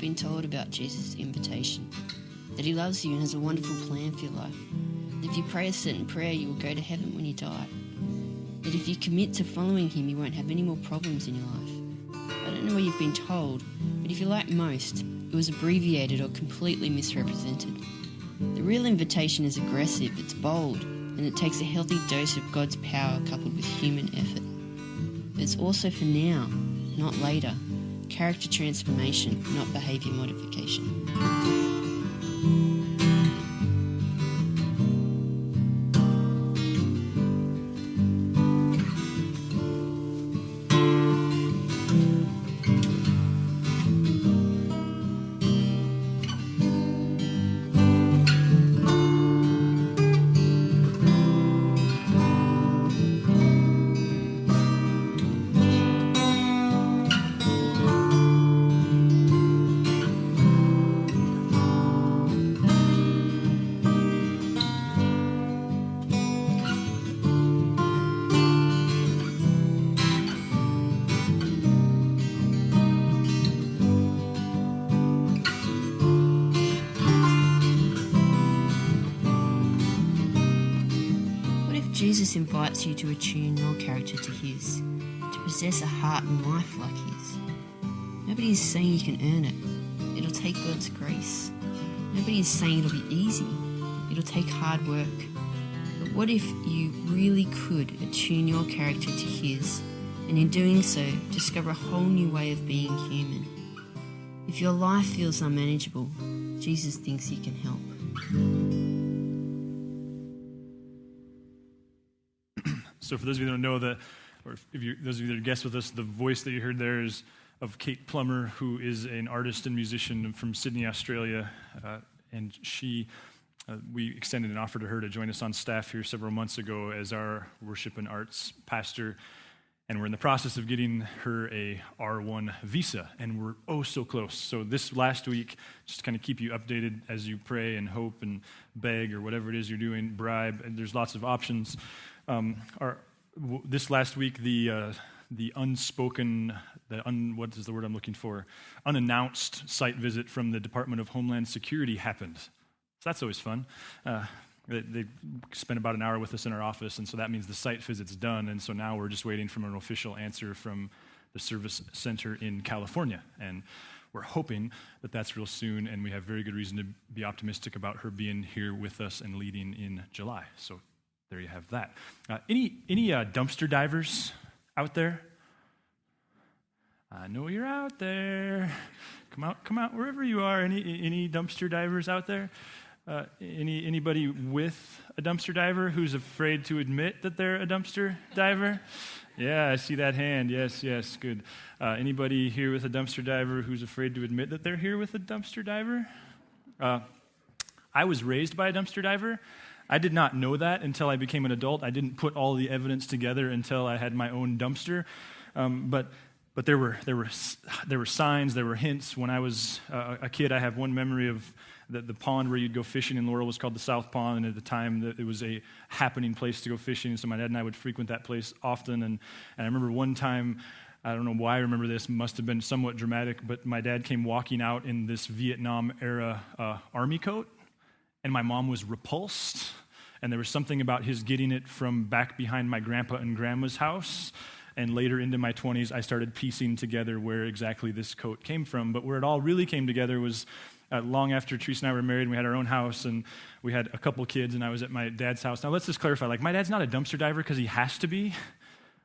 been told about Jesus' invitation, that he loves you and has a wonderful plan for your life, that if you pray a certain prayer, you will go to heaven when you die, that if you commit to following him, you won't have any more problems in your life. I don't know what you've been told, but if you're like most, it was abbreviated or completely misrepresented. The real invitation is aggressive, it's bold, and it takes a healthy dose of God's power coupled with human effort. But it's also for now, not later. Character transformation, not behaviour modification. Jesus invites you to attune your character to his, to possess a heart and life like his. Nobody is saying you can earn it. It'll take God's grace. Nobody is saying it'll be easy. It'll take hard work. But what if you really could attune your character to his, and in doing so, discover a whole new way of being human? If your life feels unmanageable, Jesus thinks he can help. So for those of you that don't know, those of you that are guests with us, the voice that you heard there is of Kate Plummer, who is an artist and musician from Sydney, Australia. And we extended an offer to her to join us on staff here several months ago as our worship and arts pastor. And we're in the process of getting her a R1 visa, and we're oh so close. So this last week, just to kind of keep you updated as you pray and hope and beg or whatever it is you're doing, bribe, and there's lots of options. This last week, the unspoken, what is the word I'm looking for? Unannounced site visit from the Department of Homeland Security happened. So that's always fun. They spent about an hour with us in our office, and so that means the site visit's done, and so now we're just waiting for an official answer from the service center in California, and we're hoping that that's real soon, and we have very good reason to be optimistic about her being here with us and leading in July. So there you have that. Any dumpster divers out there? I know you're out there. Come out wherever you are. Any dumpster divers out there? Anybody with a dumpster diver who's afraid to admit that they're a dumpster diver? Yeah, I see that hand. Yes, good. Anybody here with a dumpster diver who's afraid to admit that they're here with a dumpster diver? I was raised by a dumpster diver. I did not know that until I became an adult. I didn't put all the evidence together until I had my own dumpster. But there were signs, there were hints. When I was a kid, I have one memory of the pond where you'd go fishing in Laurel was called the South Pond, and at the time it was a happening place to go fishing, so my dad and I would frequent that place often, and I remember one time, I don't know why I remember this, must have been somewhat dramatic, but my dad came walking out in this Vietnam-era army coat, and my mom was repulsed, and there was something about his getting it from back behind my grandpa and grandma's house, and later into my 20s, I started piecing together where exactly this coat came from, but where it all really came together was long after Teresa and I were married, and we had our own house, and we had a couple kids, and I was at my dad's house. Now, let's just clarify, my dad's not a dumpster diver because he has to be.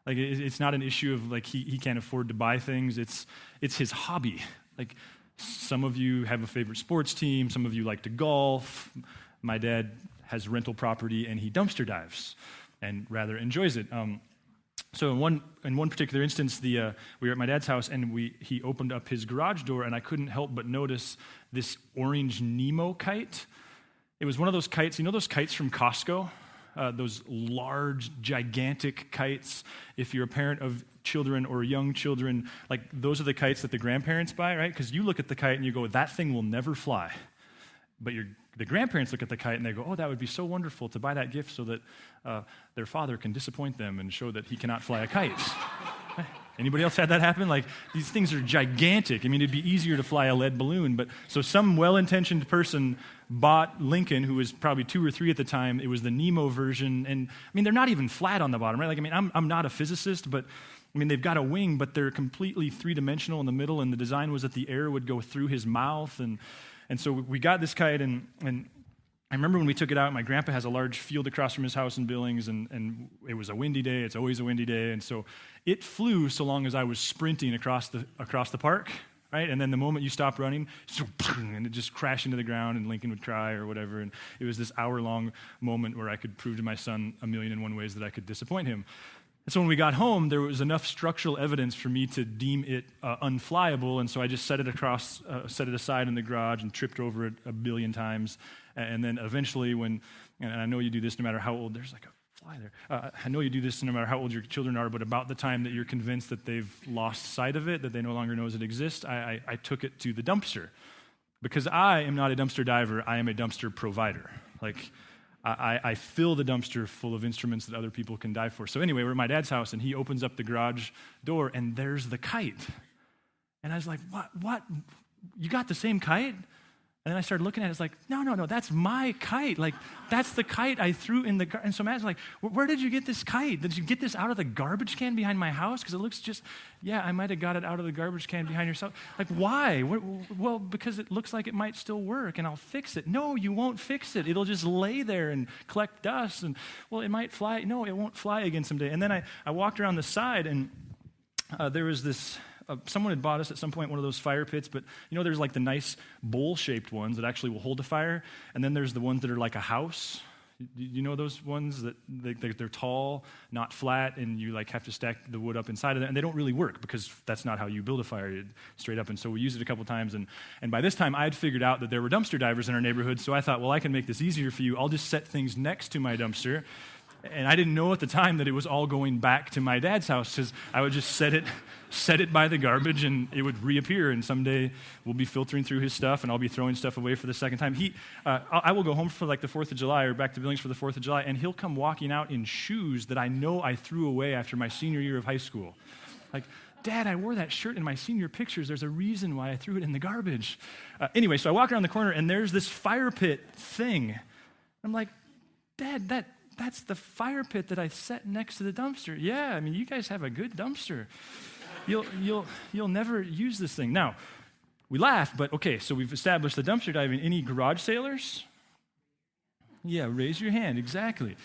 It's not an issue of, he can't afford to buy things. It's his hobby. Some of you have a favorite sports team. Some of you like to golf. My dad has rental property, and he dumpster dives and rather enjoys it. So in one particular instance, we were at my dad's house, and he opened up his garage door, and I couldn't help but notice this orange Nemo kite. It was one of those kites, you know those kites from Costco? Those large, gigantic kites. If you're a parent of children or young children, those are the kites that the grandparents buy, right? Because you look at the kite and you go, that thing will never fly. But the grandparents look at the kite and they go, oh, that would be so wonderful to buy that gift so that their father can disappoint them and show that he cannot fly a kite. Anybody else had that happen? Like, these things are gigantic. I mean, it'd be easier to fly a lead balloon, but so some well-intentioned person bought Lincoln, who was probably 2 or 3 at the time. It was the Nemo version, and I mean, they're not even flat on the bottom, right? Like, I mean, I'm not a physicist, but I mean, they've got a wing, but they're completely three-dimensional in the middle, and the design was that the air would go through his mouth, and so we got this kite, and I remember when we took it out, my grandpa has a large field across from his house in Billings, and it was a windy day. It's always a windy day, and so it flew so long as I was sprinting across the park, right? And then the moment you stop running, and it just crashed into the ground, and Lincoln would cry or whatever, and it was this hour-long moment where I could prove to my son 1,000,001 ways that I could disappoint him. And so when we got home, there was enough structural evidence for me to deem it unflyable, and so I just set it aside in the garage and tripped over it 1,000,000,000 times. And then eventually and I know you do this no matter how old, there's like a fly there. I know you do this no matter how old your children are, but about the time that you're convinced that they've lost sight of it, that they no longer know it exists, I took it to the dumpster. Because I am not a dumpster diver, I am a dumpster provider. Like, I fill the dumpster full of instruments that other people can dive for. So anyway, we're at my dad's house, and he opens up the garage door, and there's the kite. And I was like, what? You got the same kite? And then I started looking at it, it's like, no, that's my kite. Like, that's the kite I threw in the garbage. And so Matt's like, where did you get this kite? Did you get this out of the garbage can behind my house? Because it looks I might have got it out of the garbage can behind your house. Like, why? Well, because it looks like it might still work, and I'll fix it. No, you won't fix it. It'll just lay there and collect dust. And, well, it might fly. No, it won't fly again someday. And then I walked around the side, and there was this... someone had bought us at some point one of those fire pits, but there's like the nice bowl-shaped ones that actually will hold a fire, and then there's the ones that are like a house. You know those ones that they're tall, not flat, and you like have to stack the wood up inside of them, and they don't really work because that's not how you build a fire straight up. And so we used it a couple times, and by this time I'd figured out that there were dumpster divers in our neighborhood, so I thought, well, I can make this easier for you. I'll just set things next to my dumpster. And I didn't know at the time that it was all going back to my dad's house, because I would just set it by the garbage, and it would reappear, and someday we'll be filtering through his stuff, and I'll be throwing stuff away for the second time. I will go home for like the 4th of July or back to Billings for the 4th of July, and he'll come walking out in shoes that I know I threw away after my senior year of high school. Like, Dad, I wore that shirt in my senior pictures. There's a reason why I threw it in the garbage. Anyway, so I walk around the corner, and there's this fire pit thing. I'm like, Dad, that's the fire pit that I set next to the dumpster. Yeah, I mean, you guys have a good dumpster. You'll never use this thing. Now, we laugh, but okay, so we've established the dumpster diving. Any garage sailors? Yeah, raise your hand, exactly.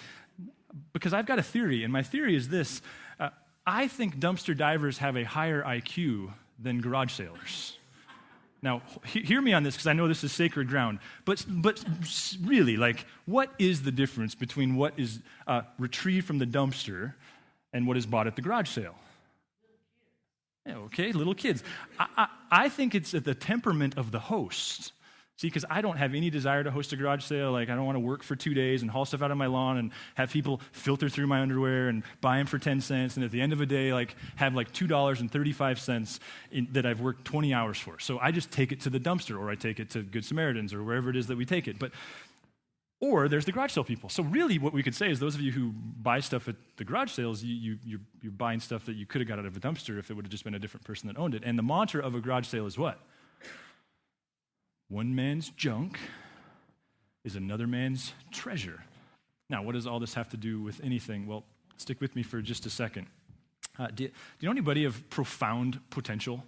Because I've got a theory, and my theory is this. I think dumpster divers have a higher IQ than garage sailors. Now, hear me on this, because I know this is sacred ground, but really, like, what is the difference between what is retrieved from the dumpster and what is bought at the garage sale? Yeah, okay, little kids. I think it's the temperament of the host. See, because I don't have any desire to host a garage sale. Like, I don't want to work for 2 days and haul stuff out of my lawn and have people filter through my underwear and buy them for 10 cents, and at the end of the day, like, have like $2.35 that I've worked 20 hours for. So I just take it to the dumpster, or I take it to Good Samaritans, or wherever it is that we take it. Or there's the garage sale people. So really what we could say is, those of you who buy stuff at the garage sales, you're buying stuff that you could have got out of a dumpster if it would have just been a different person that owned it. And the mantra of a garage sale is what? One man's junk is another man's treasure. Now, what does all this have to do with anything? Well, stick with me for just a second. Do you know anybody of profound potential?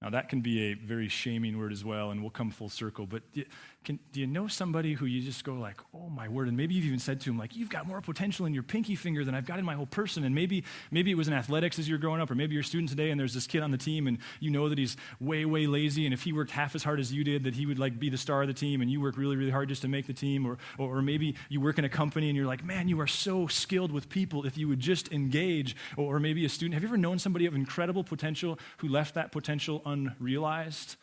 Now, that can be a very shaming word as well, and we'll come full circle, but do you know somebody who you just go like, oh my word, and maybe you've even said to him, like, you've got more potential in your pinky finger than I've got in my whole person, and maybe it was in athletics as you're growing up, or maybe you're a student today and there's this kid on the team and you know that he's way, way lazy, and if he worked half as hard as you did, that he would like be the star of the team, and you work really, really hard just to make the team, or maybe you work in a company and you're like, man, you are so skilled with people if you would just engage, or maybe a student. Have you ever known somebody of incredible potential who left that potential unrealized,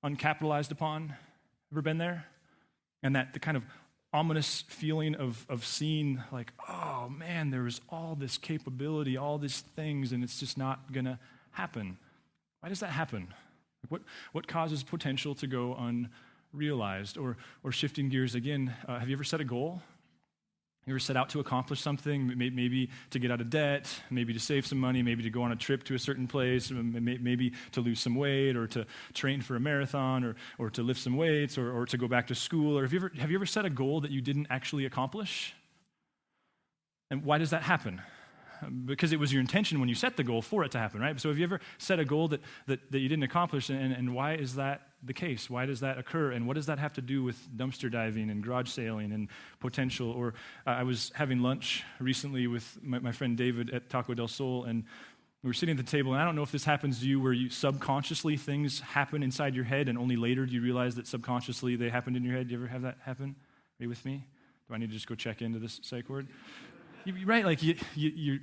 uncapitalized upon? Ever been there? And the kind of ominous feeling of seeing like, oh man, there was all this capability, all these things, and it's just not going to happen. Why does that happen? What causes potential to go unrealized? Or shifting gears again, have you ever set a goal? You ever set out to accomplish something, maybe to get out of debt, maybe to save some money, maybe to go on a trip to a certain place, maybe to lose some weight or to train for a marathon or to lift some weights or to go back to school? Or have you ever set a goal that you didn't actually accomplish? And why does that happen? Because it was your intention when you set the goal for it to happen, right? So have you ever set a goal that you didn't accomplish, and why is that the case? Why does that occur? And what does that have to do with dumpster diving and garage sailing and potential? Or I was having lunch recently with my friend David at Taco del Sol, and we were sitting at the table, and I don't know if this happens to you where you subconsciously things happen inside your head, and only later do you realize that subconsciously they happened in your head. Do you ever have that happen? Are you with me? Do I need to just go check into this psych ward? Right, like you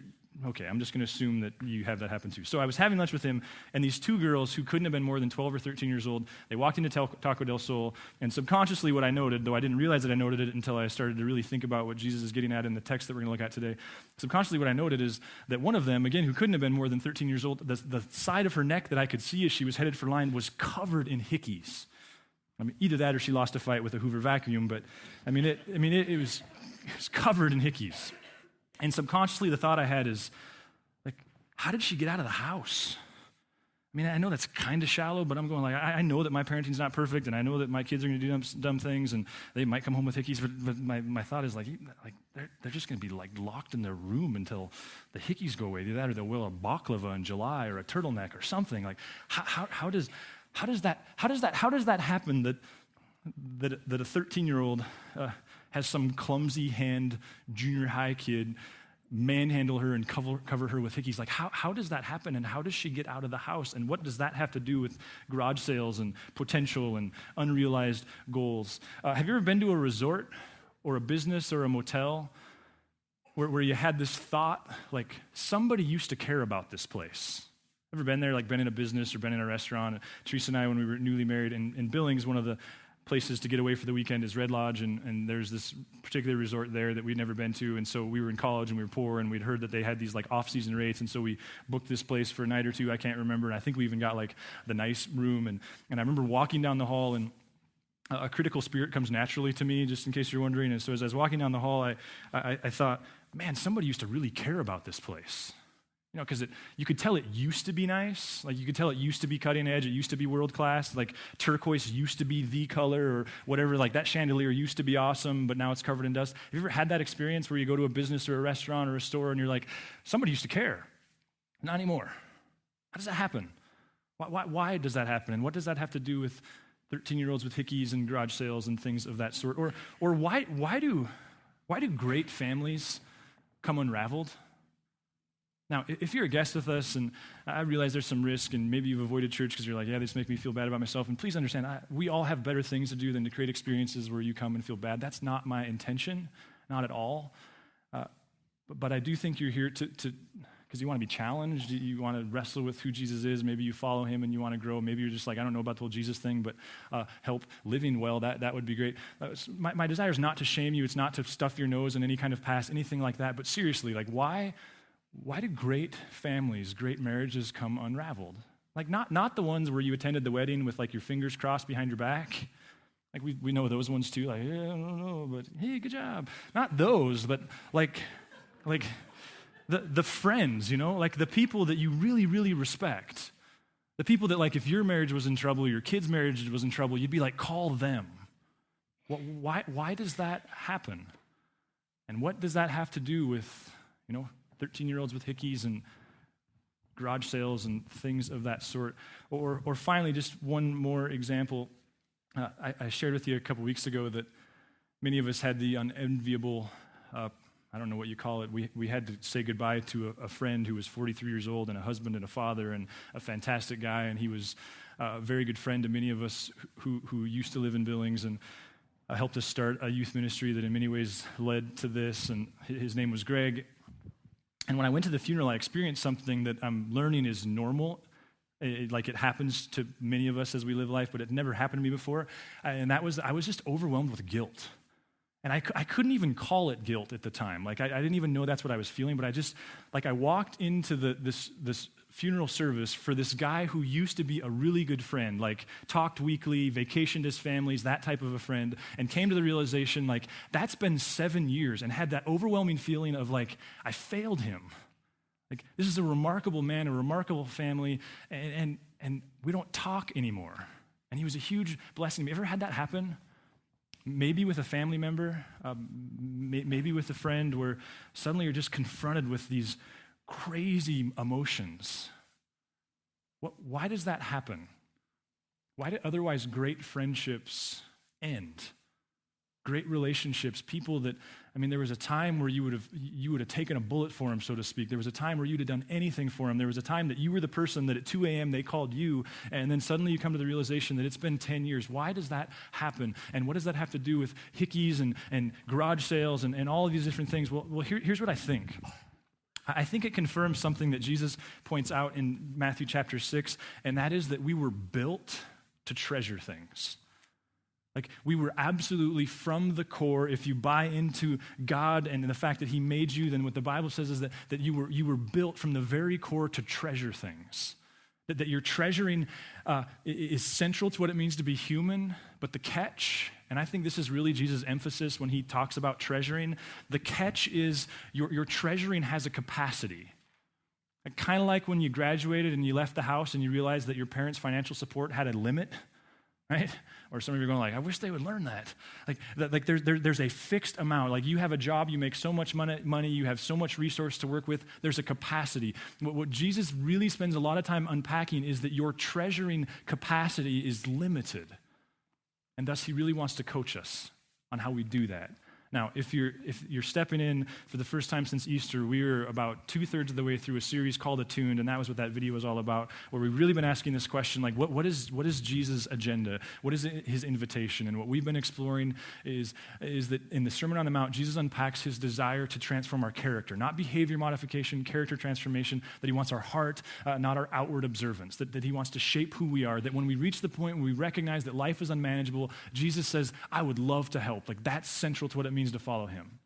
okay, I'm just going to assume that you have that happen too. So I was having lunch with him, and these two girls who couldn't have been more than 12 or 13 years old, they walked into Taco del Sol, and subconsciously what I noted, though I didn't realize that I noted it until I started to really think about what Jesus is getting at in the text that we're going to look at today, subconsciously what I noted is that one of them, again, who couldn't have been more than 13 years old, the side of her neck that I could see as she was headed for line was covered in hickeys. I mean, either that or she lost a fight with a Hoover vacuum, but it was covered in hickeys. And subconsciously, the thought I had is, like, how did she get out of the house? I mean, I know that's kind of shallow, but I'm going like, I know that my parenting's not perfect, and I know that my kids are going to do dumb things, and they might come home with hickeys, but my thought is like they're just going to be like locked in their room until the hickeys go away. Either that or they'll wear a baklava in July or a turtleneck or something. Like, how does that happen that a 13-year-old has some clumsy hand junior high kid manhandle her and cover her with hickeys? Like, how does that happen, and how does she get out of the house, and what does that have to do with garage sales and potential and unrealized goals? Have you ever been to a resort or a business or a motel where you had this thought, like, somebody used to care about this place? Ever been there, like been in a business or been in a restaurant? Teresa and I, when we were newly married in Billings, one of the places to get away for the weekend is Red Lodge, and there's this particular resort there that we'd never been to, and so we were in college and we were poor, and we'd heard that they had these like off-season rates, and so we booked this place for a night or two, I can't remember, and I think we even got like the nice room, and I remember walking down the hall, and a critical spirit comes naturally to me, just in case you're wondering, and so as I was walking down the hall, I thought, man, somebody used to really care about this place. You know, because you could tell it used to be nice. Like, you could tell it used to be cutting edge. It used to be world class. Like, turquoise used to be the color or whatever. Like, that chandelier used to be awesome, but now it's covered in dust. Have you ever had that experience where you go to a business or a restaurant or a store and you're like, somebody used to care? Not anymore. How does that happen? Why does that happen? And what does that have to do with 13-year-olds with hickeys and garage sales and things of that sort? Or why do great families come unraveled? Now, if you're a guest with us, and I realize there's some risk, and maybe you've avoided church because you're like, yeah, this makes me feel bad about myself, and please understand, we all have better things to do than to create experiences where you come and feel bad. That's not my intention, not at all. But I do think you're here to because you want to be challenged, you want to wrestle with who Jesus is, maybe you follow him and you want to grow, maybe you're just like, I don't know about the whole Jesus thing, but help living well, that would be great. My desire is not to shame you, it's not to stuff your nose in any kind of past, anything like that, but seriously, like, why do great families, great marriages come unraveled? Like, not the ones where you attended the wedding with like your fingers crossed behind your back. Like, we know those ones too. Like, yeah, I don't know, but hey, good job. Not those, but like the friends, you know, like the people that you really, really respect. The people that, like, if your marriage was in trouble, or your kid's marriage was in trouble, you'd be like, call them. Why does that happen? And what does that have to do with, 13-year-olds with hickeys and garage sales and things of that sort? Or finally, just one more example. I shared with you a couple weeks ago that many of us had the unenviable, I don't know what you call it, we had to say goodbye to a friend who was 43 years old and a husband and a father and a fantastic guy, and he was a very good friend to many of us who used to live in Billings, and helped us start a youth ministry that in many ways led to this, and his name was Greg. And when I went to the funeral, I experienced something that I'm learning is normal. Like, it happens to many of us as we live life, but it never happened to me before. And that was, I was just overwhelmed with guilt. And I couldn't even call it guilt at the time. Like, I didn't even know that's what I was feeling, but I walked into this funeral service for this guy who used to be a really good friend, like talked weekly, vacationed his families, that type of a friend, and came to the realization, like, that's been 7 years, and had that overwhelming feeling of, like, I failed him. Like, this is a remarkable man, a remarkable family, and we don't talk anymore. And he was a huge blessing. Have you ever had that happen? Maybe with a family member, maybe with a friend, where suddenly you're just confronted with these crazy emotions. Why does that happen? Why do otherwise great friendships end? Great relationships, people that, there was a time where you would have taken a bullet for him, so to speak. There was a time where you'd have done anything for him. There was a time that you were the person that at 2 a.m. they called you, and then suddenly you come to the realization that it's been 10 years. Why does that happen? And what does that have to do with hickies and garage sales and all of these different things? Well, here's what I think. I think it confirms something that Jesus points out in Matthew chapter 6, and that is that we were built to treasure things. Like, we were absolutely from the core. If you buy into God and the fact that he made you, then what the Bible says is that you were built from the very core to treasure things. That your treasuring is central to what it means to be human, but the catch, and I think this is really Jesus' emphasis when he talks about treasuring, the catch is your treasuring has a capacity. Kind of like when you graduated and you left the house and you realized that your parents' financial support had a limit, right? Or some of you are going like, I wish they would learn that. Like there's a fixed amount. Like, you have a job, you make so much money, you have so much resource to work with, there's a capacity. What Jesus really spends a lot of time unpacking is that your treasuring capacity is limited. And thus, he really wants to coach us on how we do that. Now, if you're stepping in for the first time since Easter, we are about 2/3 of the way through a series called Attuned, and that was what that video was all about, where we've really been asking this question, like, what is Jesus' agenda? What is his invitation? And what we've been exploring is that in the Sermon on the Mount, Jesus unpacks his desire to transform our character, not behavior modification, character transformation, that he wants our heart, not our outward observance, that he wants to shape who we are, that when we reach the point where we recognize that life is unmanageable, Jesus says, I would love to help. Like, that's central to what it means to follow him.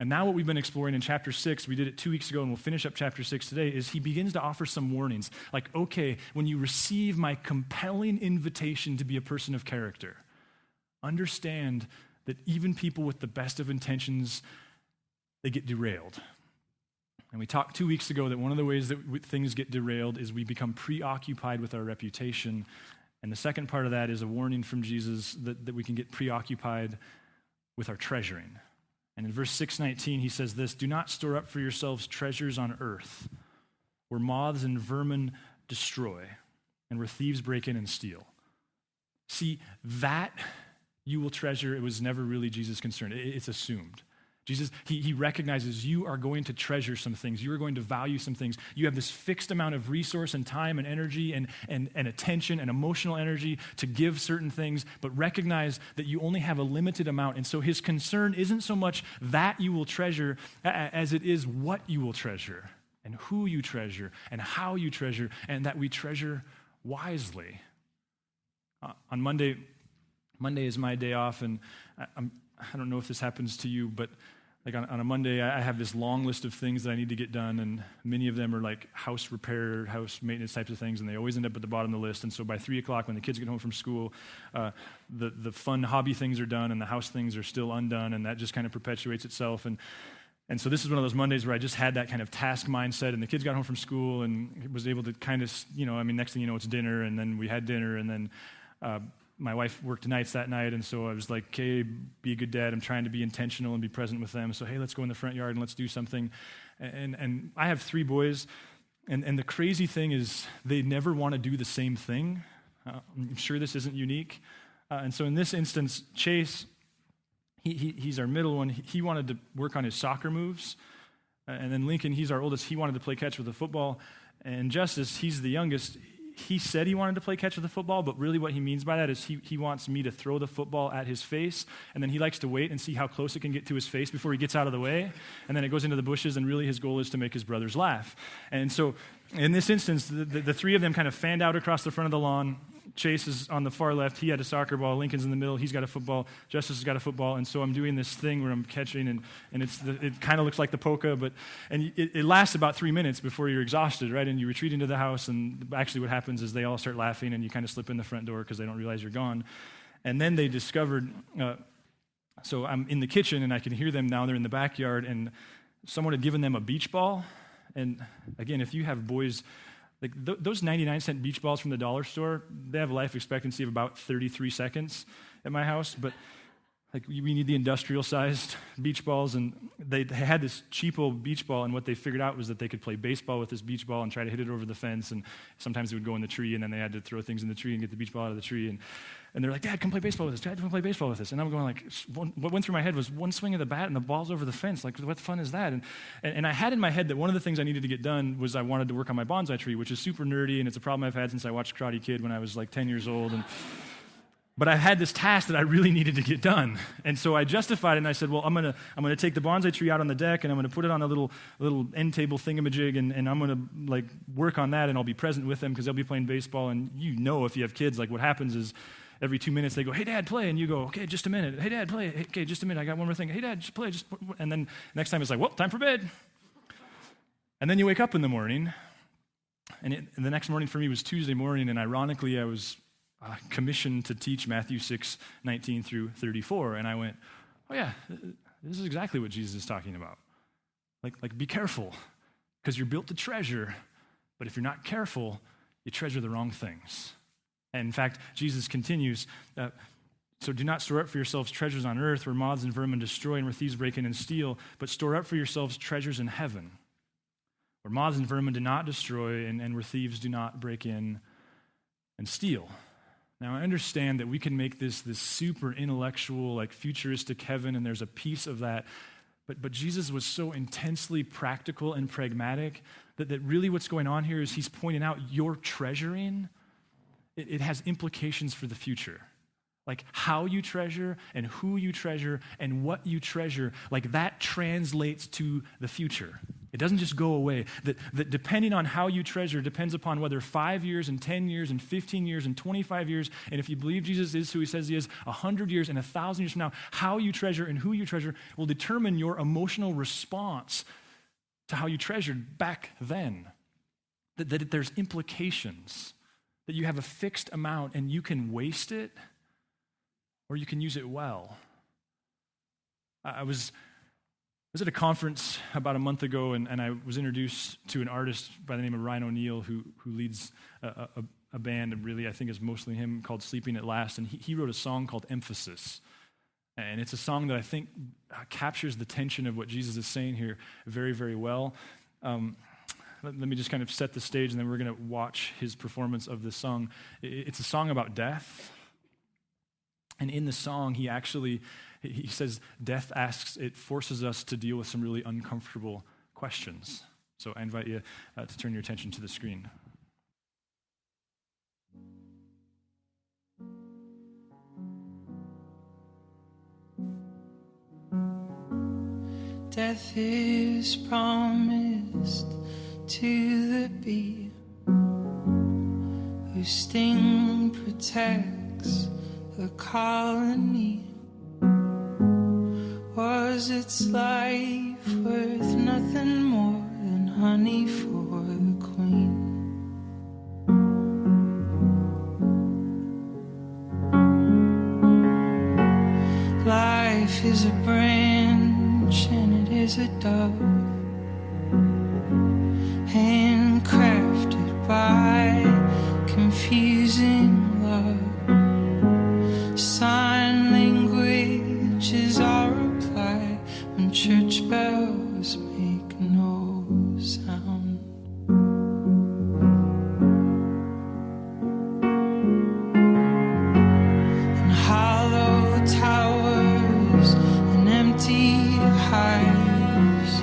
And now what we've been exploring in chapter 6, we did it 2 weeks ago and we'll finish up chapter 6 today, is he begins to offer some warnings. Like, okay, when you receive my compelling invitation to be a person of character, understand that even people with the best of intentions, they get derailed. And we talked 2 weeks ago that one of the ways that things get derailed is we become preoccupied with our reputation. And the second part of that is a warning from Jesus that we can get preoccupied with our treasuring. And in verse 6:19, he says this, do not store up for yourselves treasures on earth, where moths and vermin destroy, and where thieves break in and steal. See, that you will treasure, it was never really Jesus' concern. It's assumed. Jesus, he recognizes you are going to treasure some things. You are going to value some things. You have this fixed amount of resource and time and energy and attention and emotional energy to give certain things, but recognize that you only have a limited amount. And so his concern isn't so much that you will treasure as it is what you will treasure and who you treasure and how you treasure, and that we treasure wisely. On Monday is my day off, and I don't know if this happens to you, but like on a Monday, I have this long list of things that I need to get done, and many of them are like house repair, house maintenance types of things, and they always end up at the bottom of the list. And so by 3 o'clock, when the kids get home from school, the fun hobby things are done, and the house things are still undone, and that just kind of perpetuates itself. And so this is one of those Mondays where I just had that kind of task mindset, and the kids got home from school and was able to kind of, next thing you know, it's dinner, and then we had dinner, and then my wife worked nights that night, and so I was like, okay, be a good dad. I'm trying to be intentional and be present with them. So, hey, let's go in the front yard and let's do something. And I have 3 boys, and the crazy thing is they never want to do the same thing. I'm sure this isn't unique. And so in this instance, Chase, he's our middle one. He wanted to work on his soccer moves. And then Lincoln, he's our oldest. He wanted to play catch with the football. And Justice, he's the youngest. He said he wanted to play catch with the football, but really what he means by that is he wants me to throw the football at his face, and then he likes to wait and see how close it can get to his face before he gets out of the way, and then it goes into the bushes, and really his goal is to make his brothers laugh. And so in this instance, the three of them kind of fanned out across the front of the lawn. Chase is on the far left. He had a soccer ball. Lincoln's in the middle. He's got a football. Justice has got a football. And so I'm doing this thing where I'm catching, and it kind of looks like the polka, and it lasts about 3 minutes before you're exhausted, right? And you retreat into the house, and actually what happens is they all start laughing, and you kind of slip in the front door because they don't realize you're gone. And then they discovered, so I'm in the kitchen, and I can hear them now. They're in the backyard, and someone had given them a beach ball. And again, if you have boys, like those 99-cent beach balls from the dollar store, they have a life expectancy of about 33 seconds at my house, but like we need the industrial-sized beach balls, and they had this cheapo beach ball, and what they figured out was that they could play baseball with this beach ball and try to hit it over the fence, and sometimes it would go in the tree, and then they had to throw things in the tree and get the beach ball out of the tree, and they're like, Dad, come play baseball with us. Dad, come play baseball with us. And I'm going like, what went through my head was one swing of the bat and the ball's over the fence. Like, what fun is that? And I had in my head that one of the things I needed to get done was I wanted to work on my bonsai tree, which is super nerdy, and it's a problem I've had since I watched Karate Kid when I was like 10 years old. But I had this task that I really needed to get done. And so I justified it, and I said, well, I'm gonna take the bonsai tree out on the deck, and I'm gonna put it on a little end table thingamajig, and I'm gonna like work on that, and I'll be present with them because they'll be playing baseball. And you know, if you have kids, like what happens is every 2 minutes they go, hey, Dad, play. And you go, okay, just a minute. Hey, Dad, play. Hey, okay, just a minute. I got one more thing. Hey, Dad, just play. And then next time it's like, well, time for bed. And then you wake up in the morning. And the next morning for me was Tuesday morning. And ironically, I was commissioned to teach Matthew 6:19 through 34. And I went, oh, yeah, this is exactly what Jesus is talking about. Like be careful, because you're built to treasure. But if you're not careful, you treasure the wrong things. And in fact, Jesus continues, so do not store up for yourselves treasures on earth where moths and vermin destroy and where thieves break in and steal, but store up for yourselves treasures in heaven where moths and vermin do not destroy and where thieves do not break in and steal. Now, I understand that we can make this super intellectual, like futuristic heaven, and there's a piece of that, but Jesus was so intensely practical and pragmatic that really what's going on here is he's pointing out your treasuring, it has implications for the future. Like how you treasure and who you treasure and what you treasure, like that translates to the future. It doesn't just go away. That depending on how you treasure depends upon whether 5 years and 10 years and 15 years and 25 years, and if you believe Jesus is who he says he is, 100 years and 1,000 years from now, how you treasure and who you treasure will determine your emotional response to how you treasured back then. That there's implications. That you have a fixed amount and you can waste it or you can use it well. I was at a conference about a month ago, and I was introduced to an artist by the name of Ryan O'Neill who leads a band, and really I think is mostly him, called Sleeping at Last, and he wrote a song called Emphasis. And it's a song that I think captures the tension of what Jesus is saying here very, very well. Let me just kind of set the stage, and then we're going to watch his performance of this song. It's a song about death. And in the song, he says, death it forces us to deal with some really uncomfortable questions. So I invite you to turn your attention to the screen. Death is promised to the bee, whose sting protects the colony. Was its life worth nothing more than honey for the queen? Life is a branch and it is a dove, handcrafted by confusing love. Sign language is our reply when church bells make no sound. And hollow towers and empty hives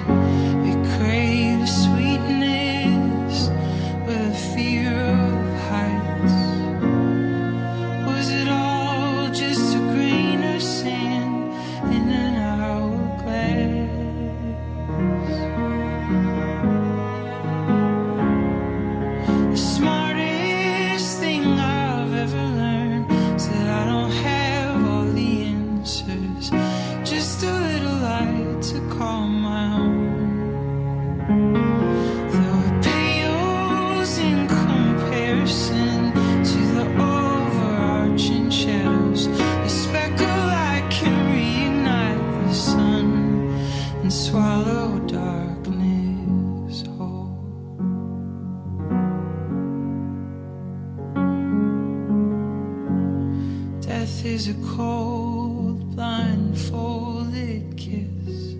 cold, blindfolded kiss.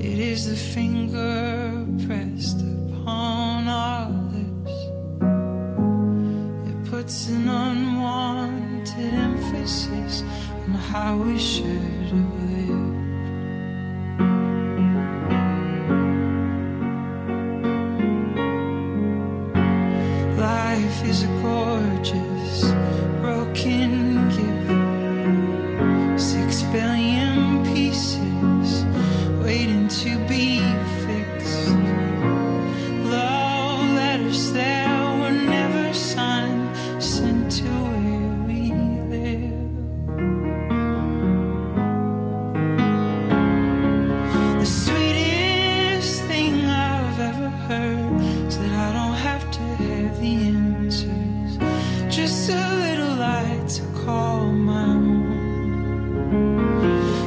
It is the finger pressed upon our lips. It puts an unwanted emphasis on how we should have lived. Life is a gorgeous, broken gift. 6 billion pieces waiting to be fixed. Love letters that were never signed, sent to where we live. The sweetest thing I've ever heard is that I don't have to have the answers, just a little light to call my own.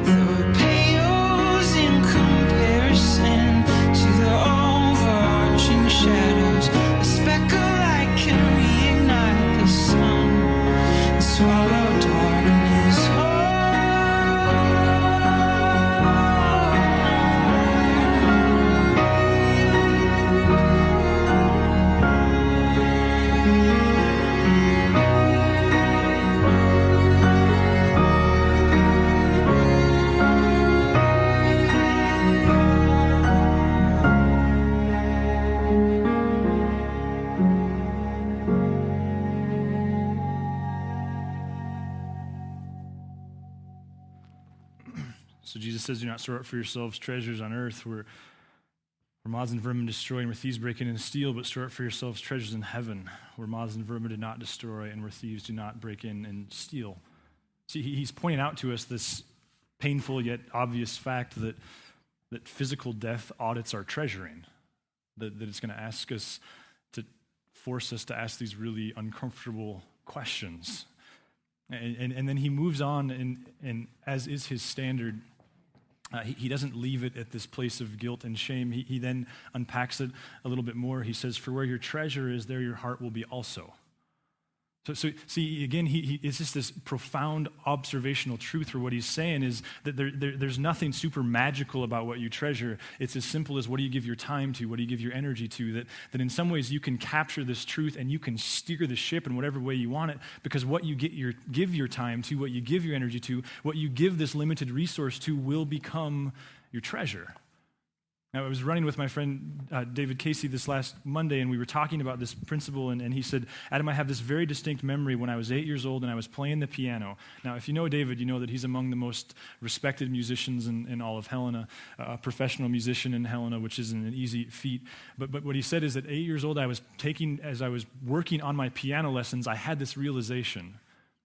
Though it pales in comparison to the overarching shadows, a speck of light can reignite the sun and swallow darkness whole. So Jesus says, do not store up for yourselves treasures on earth where moths and vermin destroy and where thieves break in and steal, but store up for yourselves treasures in heaven where moths and vermin do not destroy and where thieves do not break in and steal. See, he's pointing out to us this painful yet obvious fact that physical death audits our treasuring, that it's going to ask us to force us to ask these really uncomfortable questions. And then he moves on, and as is his standard, he doesn't leave it at this place of guilt and shame. He then unpacks it a little bit more. He says, for where your treasure is, there your heart will be also. So see, again, it's just this profound observational truth for what he's saying is that there's nothing super magical about what you treasure. It's as simple as what do you give your time to, what do you give your energy to, that in some ways you can capture this truth and you can steer the ship in whatever way you want it, because what you give your time to, what you give your energy to, what you give this limited resource to will become your treasure. Now, I was running with my friend David Casey this last Monday, and we were talking about this principle, and he said, Adam, I have this very distinct memory when I was 8 years old and I was playing the piano. Now, if you know David, you know that he's among the most respected musicians in all of Helena, a professional musician in Helena, which isn't an easy feat. But what he said is that 8 years old, as I was working on my piano lessons, I had this realization.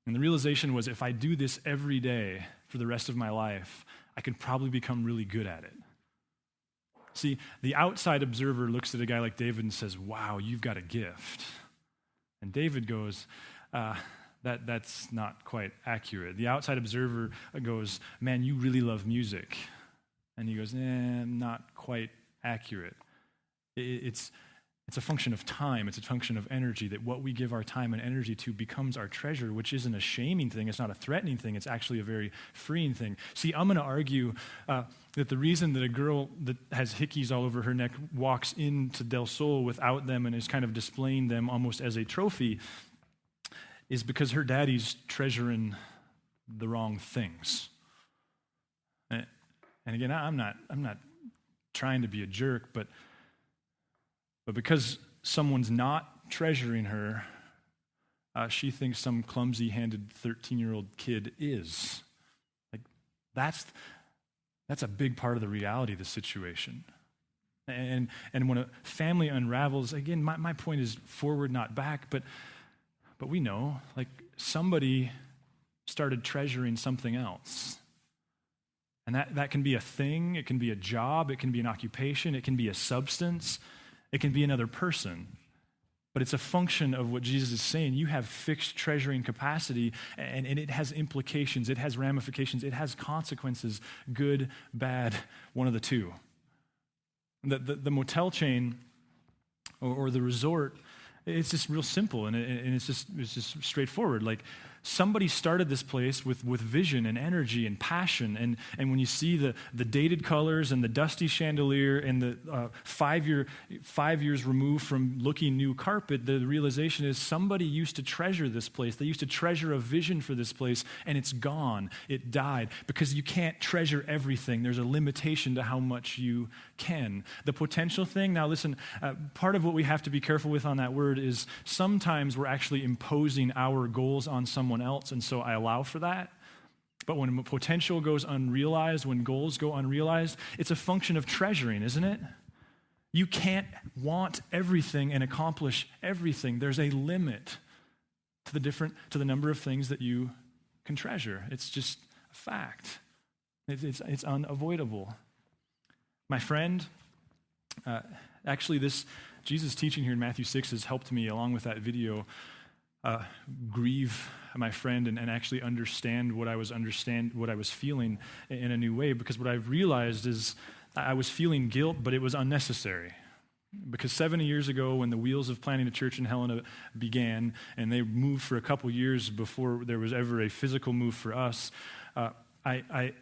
And the realization was, if I do this every day for the rest of my life, I could probably become really good at it. See, the outside observer looks at a guy like David and says, wow, you've got a gift. And David goes, that's not quite accurate. The outside observer goes, man, you really love music. And he goes, not quite accurate. It's a function of time. It's a function of energy, that what we give our time and energy to becomes our treasure, which isn't a shaming thing. It's not a threatening thing. It's actually a very freeing thing. See, I'm going to argue that the reason that a girl that has hickeys all over her neck walks into Del Sol without them and is kind of displaying them almost as a trophy is because her daddy's treasuring the wrong things. And again, I'm not trying to be a jerk, but because someone's not treasuring her, she thinks some clumsy-handed 13-year-old kid is. Like, that's a big part of the reality of the situation. And when a family unravels, again, my point is forward, not back, but we know, like, somebody started treasuring something else. And that can be a thing, it can be a job, it can be an occupation, it can be a substance, it can be another person. But it's a function of what Jesus is saying. You have fixed treasuring capacity, and it has implications, it has ramifications, it has consequences, good, bad, one of the two. The motel chain or the resort, it's just real simple, and it's just straightforward. Like, somebody started this place with vision and energy and passion. And when you see the dated colors and the dusty chandelier and the 5 years removed from looking new carpet, the realization is somebody used to treasure this place. They used to treasure a vision for this place, and it's gone. It died because you can't treasure everything. There's a limitation to how much you can. The potential thing, now listen, part of what we have to be careful with on that word is sometimes we're actually imposing our goals on someone else, and so I allow for that. But when potential goes unrealized, when goals go unrealized, it's a function of treasuring, isn't it? You can't want everything and accomplish everything. There's a limit to the number of things that you can treasure. It's just a fact. It's unavoidable. My friend, actually this Jesus teaching here in Matthew 6 has helped me, along with that video, grieve my friend and actually understand what I was feeling in a new way, because what I've realized is I was feeling guilt, but it was unnecessary. Because 70 years ago, when the wheels of planting a church in Helena began, and they moved for a couple years before there was ever a physical move for us, I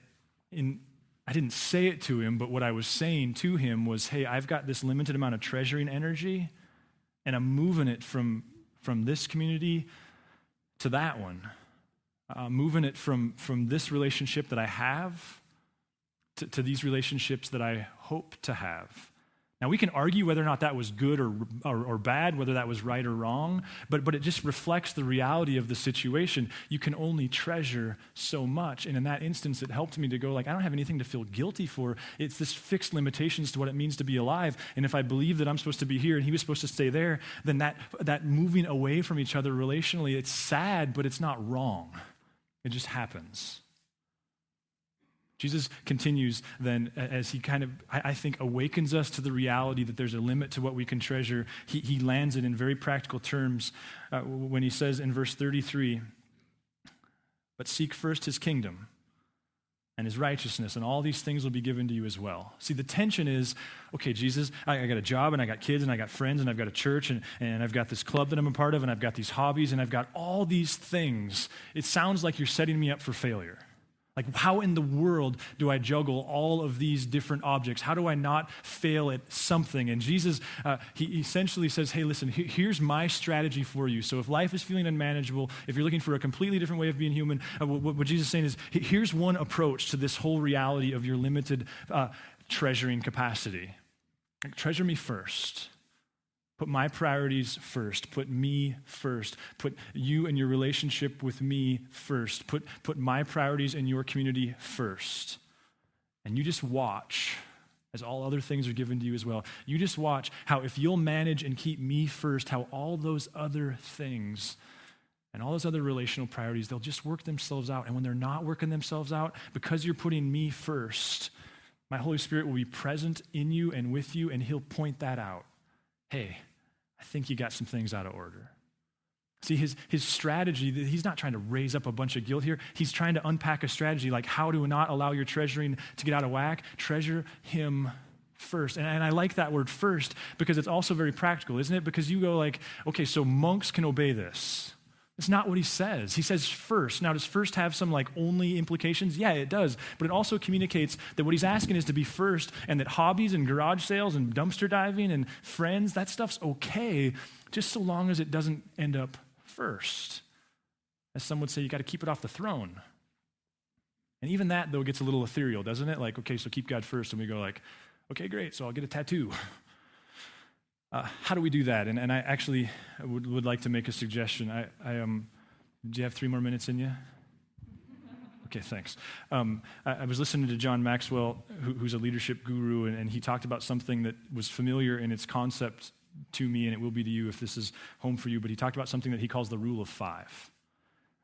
didn't say it to him, but what I was saying to him was, hey, I've got this limited amount of treasuring energy, and I'm moving it from this community to that one. Moving it from this relationship that I have to these relationships that I hope to have. Now, we can argue whether or not that was good or bad, whether that was right or wrong, but it just reflects the reality of the situation. You can only treasure so much, and in that instance, it helped me to go like, I don't have anything to feel guilty for. It's this fixed limitations to what it means to be alive, and if I believe that I'm supposed to be here and he was supposed to stay there, then that moving away from each other relationally, it's sad, but it's not wrong. It just happens. Jesus continues then as he kind of, I think, awakens us to the reality that there's a limit to what we can treasure. He lands it in very practical terms when he says in verse 33, but seek first his kingdom and his righteousness, and all these things will be given to you as well. See, the tension is, okay, Jesus, I got a job, and I got kids, and I got friends, and I've got a church, and I've got this club that I'm a part of, and I've got these hobbies, and I've got all these things. It sounds like you're setting me up for failure. Like, how in the world do I juggle all of these different objects? How do I not fail at something? And Jesus, he essentially says, hey, listen, here's my strategy for you. So if life is feeling unmanageable, if you're looking for a completely different way of being human, what Jesus is saying is, here's one approach to this whole reality of your limited treasuring capacity. Like, treasure me first. Put my priorities first. Put me first. Put you and your relationship with me first. Put my priorities in your community first. And you just watch, as all other things are given to you as well. You just watch how if you'll manage and keep me first, how all those other things and all those other relational priorities, they'll just work themselves out. And when they're not working themselves out, because you're putting me first, my Holy Spirit will be present in you and with you, and he'll point that out. Hey, I think you got some things out of order. See, his strategy, he's not trying to raise up a bunch of guilt here. He's trying to unpack a strategy like how to not allow your treasuring to get out of whack. Treasure him first. And I like that word first because it's also very practical, isn't it? Because you go like, okay, so monks can obey this. It's not what he says. He says first. Now, does first have some like only implications? Yeah, it does. But it also communicates that what he's asking is to be first, and that hobbies and garage sales and dumpster diving and friends, that stuff's okay, just so long as it doesn't end up first. As some would say, you got to keep it off the throne. And even that, though, gets a little ethereal, doesn't it? Like, okay, so keep God first. And we go like, okay, great, so I'll get a tattoo. How do we do that? And I actually would like to make a suggestion. Do you have 3 more minutes in you? Okay, thanks. I was listening to John Maxwell, who's a leadership guru, and he talked about something that was familiar in its concept to me, and it will be to you if this is home for you, but he talked about something that he calls the rule of 5.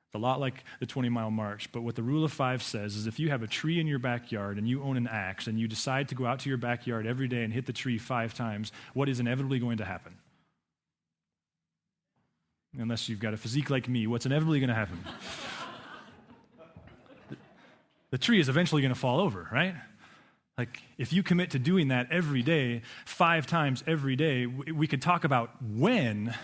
It's a lot like the 20-mile march, but what the rule of 5 says is if you have a tree in your backyard and you own an axe and you decide to go out to your backyard every day and hit the tree 5 times, what is inevitably going to happen? Unless you've got a physique like me, what's inevitably going to happen? The tree is eventually going to fall over, right? Like, if you commit to doing that every day, 5 times every day, we could talk about when,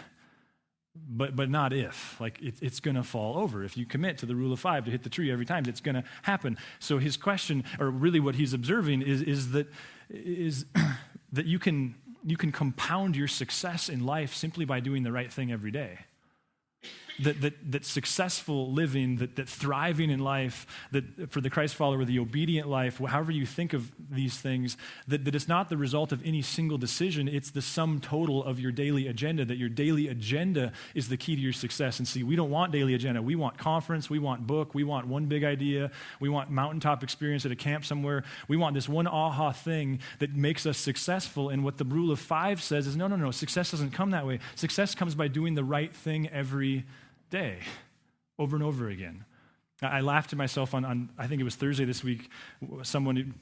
but not if. Like, it's going to fall over. If you commit to the rule of 5 to hit the tree every time, it's going to happen. So his question, or really what he's observing, is that you can compound your success in life simply by doing the right thing every day. That successful living, that thriving in life, that for the Christ follower, the obedient life, however you think of these things, that it's not the result of any single decision, it's the sum total of your daily agenda, that your daily agenda is the key to your success. And see, we don't want daily agenda. We want conference, we want book, we want one big idea, we want mountaintop experience at a camp somewhere. We want this one aha thing that makes us successful. And what the rule of 5 says is, no, success doesn't come that way. Success comes by doing the right thing every day, over and over again. I laughed at myself on I think it was Thursday this week. Someone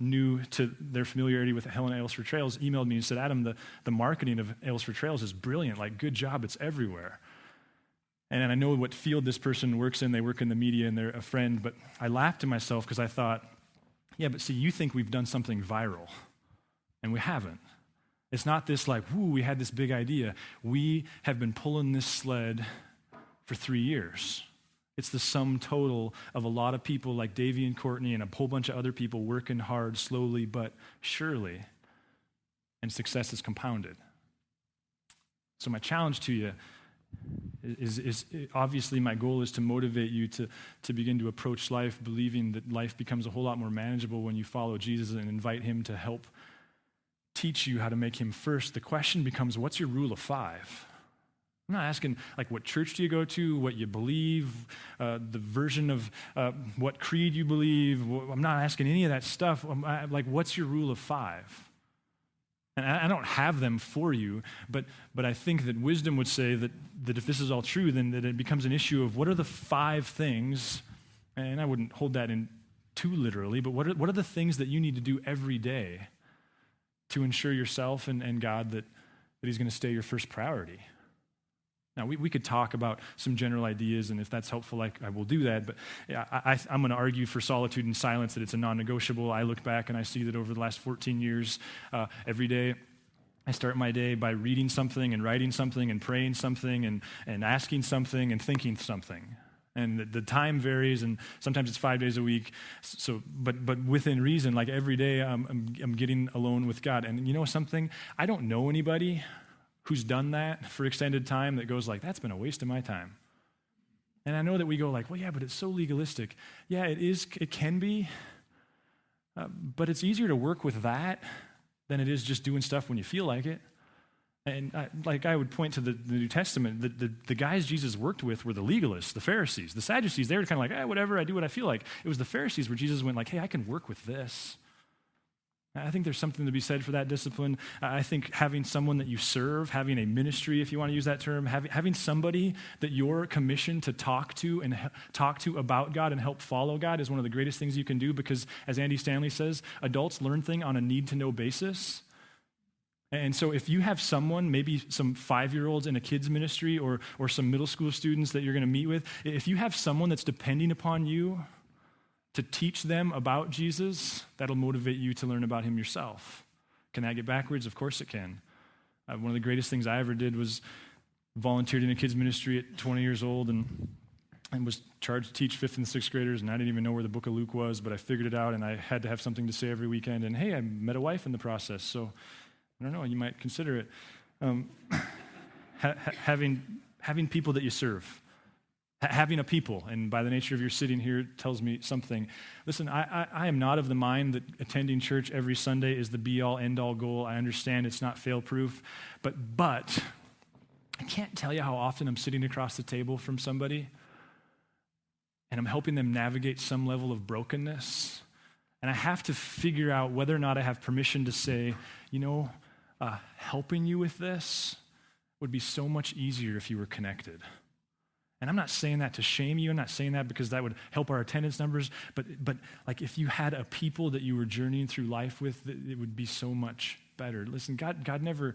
new to their familiarity with Helena Ales for Trails emailed me and said, Adam, the marketing of Ales for Trails is brilliant. Like, good job, it's everywhere. And I know what field this person works in. They work in the media and they're a friend. But I laughed to myself because I thought, yeah, but see, you think we've done something viral. And we haven't. It's not this like, whoo, we had this big idea. We have been pulling this sled for 3 years. It's the sum total of a lot of people like Davey and Courtney and a whole bunch of other people working hard, slowly but surely, and success is compounded. So my challenge to you is obviously my goal is to motivate you to begin to approach life believing that life becomes a whole lot more manageable when you follow Jesus and invite him to help teach you how to make him first. The question becomes, what's your rule of 5? I'm not asking, like, what church do you go to, what you believe, the version of what creed you believe. I'm not asking any of that stuff. Like, what's your rule of 5? And I don't have them for you, but I think that wisdom would say that if this is all true, then that it becomes an issue of what are the 5 things, and I wouldn't hold that in too literally, but what are the things that you need to do every day to ensure yourself and God that he's going to stay your first priority? Now, we could talk about some general ideas, and if that's helpful, I will do that. But I'm going to argue for solitude and silence that it's a non-negotiable. I look back and I see that over the last 14 years, every day, I start my day by reading something and writing something and praying something and asking something and thinking something. And the time varies, and sometimes it's 5 days a week. So, but within reason, like every day, I'm getting alone with God. And you know something? I don't know anybody who's done that for extended time that goes like, that's been a waste of my time. And I know that we go like, well, yeah, but it's so legalistic. Yeah, it is. It can be. But it's easier to work with that than it is just doing stuff when you feel like it. And I would point to the New Testament. The guys Jesus worked with were the legalists, the Pharisees. The Sadducees, they were kind of like, whatever, I do what I feel like. It was the Pharisees where Jesus went like, hey, I can work with this. I think there's something to be said for that discipline. I think having someone that you serve, having a ministry, if you want to use that term, having somebody that you're commissioned to talk to about God and help follow God is one of the greatest things you can do, because, as Andy Stanley says, adults learn things on a need-to-know basis. And so if you have someone, maybe some 5-year-olds in a kids ministry or some middle school students that you're going to meet with, if you have someone that's depending upon you to teach them about Jesus, that'll motivate you to learn about him yourself. Can that get backwards? Of course it can. One of the greatest things I ever did was volunteered in a kids ministry at 20 years old and was charged to teach 5th and 6th graders, and I didn't even know where the book of Luke was, but I figured it out, and I had to have something to say every weekend. And hey, I met a wife in the process, so I don't know, you might consider it. Having people that you serve. Having a people, and by the nature of your sitting here, it tells me something. Listen, I am not of the mind that attending church every Sunday is the be-all, end-all goal. I understand it's not fail-proof, but I can't tell you how often I'm sitting across the table from somebody, and I'm helping them navigate some level of brokenness, and I have to figure out whether or not I have permission to say, helping you with this would be so much easier if you were connected. And I'm not saying that to shame you. I'm not saying that because that would help our attendance numbers. But like if you had a people that you were journeying through life with, it would be so much better. Listen, God never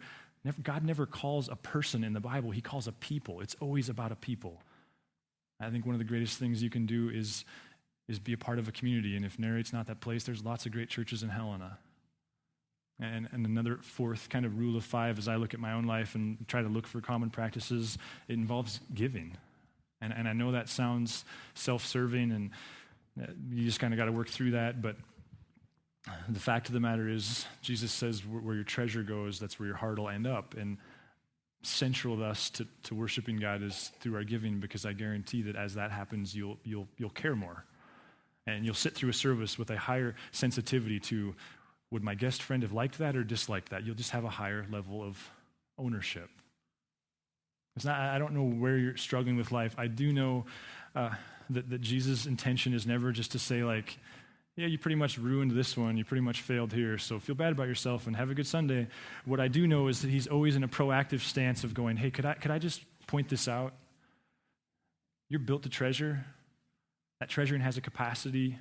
calls a person in the Bible. He calls a people. It's always about a people. I think one of the greatest things you can do is be a part of a community. And if Narrate's not that place, there's lots of great churches in Helena. And another fourth kind of rule of 5, as I look at my own life and try to look for common practices, it involves giving. And I know that sounds self-serving, and you just kind of got to work through that, but the fact of the matter is, Jesus says where your treasure goes, that's where your heart will end up. And central to us to worshiping God is through our giving, because I guarantee that as that happens, you'll care more. And you'll sit through a service with a higher sensitivity to, would my guest friend have liked that or disliked that? You'll just have a higher level of ownership. I don't know where you're struggling with life. I do know that Jesus' intention is never just to say, like, yeah, you pretty much ruined this one, you pretty much failed here, so feel bad about yourself and have a good Sunday. What I do know is that he's always in a proactive stance of going, hey, could I just point this out? You're built to treasure. That treasuring has a capacity.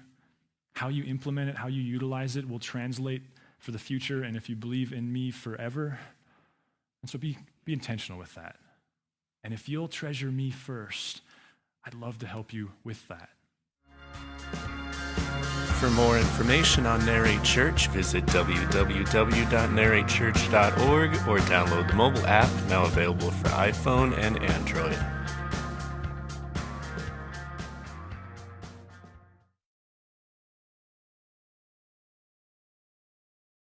How you implement it, how you utilize it will translate for the future, and if you believe in me, forever. And so be intentional with that. And if you'll treasure me first, I'd love to help you with that. For more information on Narrate Church, visit www.narratechurch.org or download the mobile app, now available for iPhone and Android.